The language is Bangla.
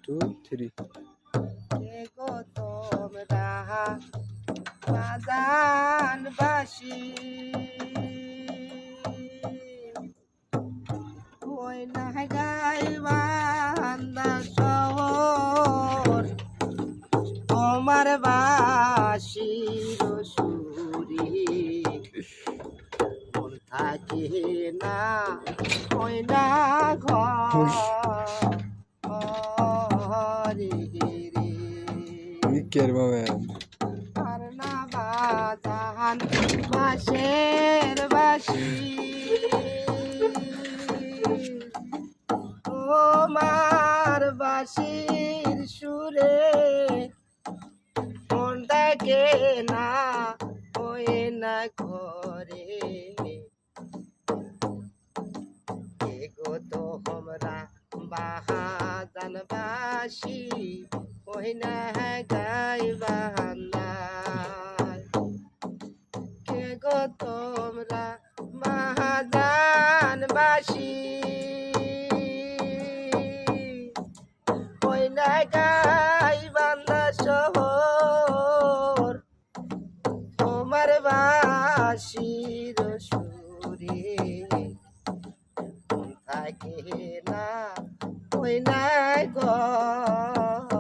2 3 কে গো তোমরা বাজান বাসি ওই না গাইবান্ধা শহর তোমার বাসির সুরে মন থাকে না ওই না ঘরে রে Wicker man. আর না বাজান বাঁশের বাঁশি তোমার বাঁশির সুরে মন ডাকে না ওই না ঘরে গো তোমরা বাজান বাসি ওই না গাইবান্ধা কে গো তোমরা বাজান বাসি ওই না গাইবান্ধা শহর তোমার বাসির সুরে থাকে না ওই না ঘরে